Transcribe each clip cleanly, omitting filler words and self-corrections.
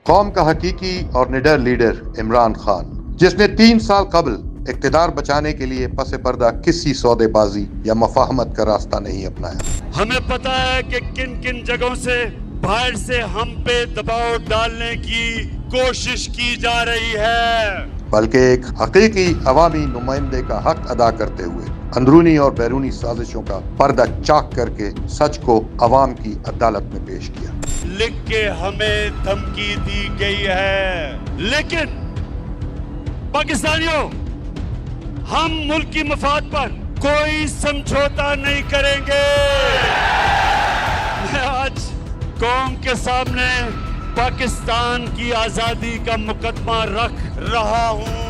قوم کا حقیقی اور نڈر لیڈر عمران خان، جس نے 3 سال قبل اقتدار بچانے کے لیے پس پردہ کسی سودے بازی یا مفاہمت کا راستہ نہیں اپنایا۔ ہمیں پتہ ہے کہ کن کن جگہوں سے باہر سے ہم پہ دباؤ ڈالنے کی کوشش کی جا رہی ہے، بلکہ ایک حقیقی عوامی نمائندے کا حق ادا کرتے ہوئے اندرونی اور بیرونی سازشوں کا پردہ چاک کر کے سچ کو عوام کی عدالت میں پیش کیا۔ لکھ کے ہمیں دھمکی دی گئی ہے، لیکن پاکستانیوں، ہم ملکی مفاد پر کوئی سمجھوتا نہیں کریں گے۔ میں آج قوم کے سامنے پاکستان کی آزادی کا مقدمہ رکھ رہا ہوں۔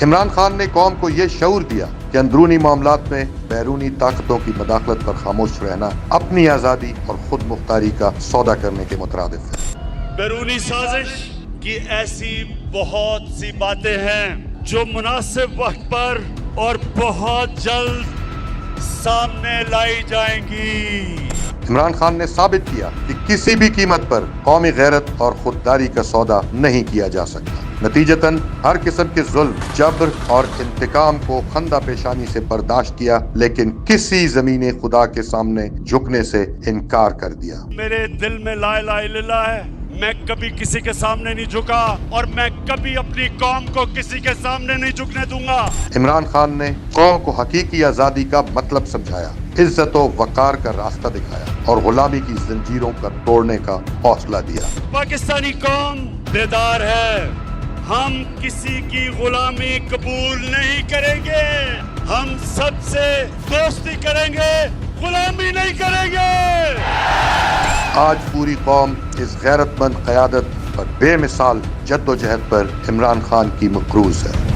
عمران خان نے قوم کو یہ شعور دیا کہ اندرونی معاملات میں بیرونی طاقتوں کی مداخلت پر خاموش رہنا اپنی آزادی اور خود مختاری کا سودا کرنے کے مترادف ہے۔ بیرونی سازش کی ایسی بہت سی باتیں ہیں جو مناسب وقت پر اور بہت جلد سامنے لائی جائیں گی۔ عمران خان نے ثابت کیا کہ کسی بھی قیمت پر قومی غیرت اور خودداری کا سودا نہیں کیا جا سکتا۔ نتیجتاً ہر قسم کے ظلم، جبر اور انتقام کو خندہ پیشانی سے برداشت کیا، لیکن کسی زمین خدا کے سامنے جھکنے سے انکار کر دیا۔ میرے دل میں لا الہ الا اللہ ہے، میں کبھی کسی کے سامنے نہیں جھکا اور میں کبھی اپنی قوم کو کسی کے سامنے نہیں جھکنے دوں گا۔ عمران خان نے قوم کو حقیقی آزادی کا مطلب سمجھایا، عزت و وقار کا راستہ دکھایا اور غلامی کی زنجیروں کا توڑنے کا حوصلہ دیا۔ پاکستانی قوم بیدار ہے، ہم کسی کی غلامی قبول نہیں کریں گے، ہم سب سے دوستی کریں گے، غلامی نہیں کریں گے۔ آج پوری قوم اس غیرت مند قیادت اور بے مثال جد و جہد پر عمران خان کی مقروض ہے۔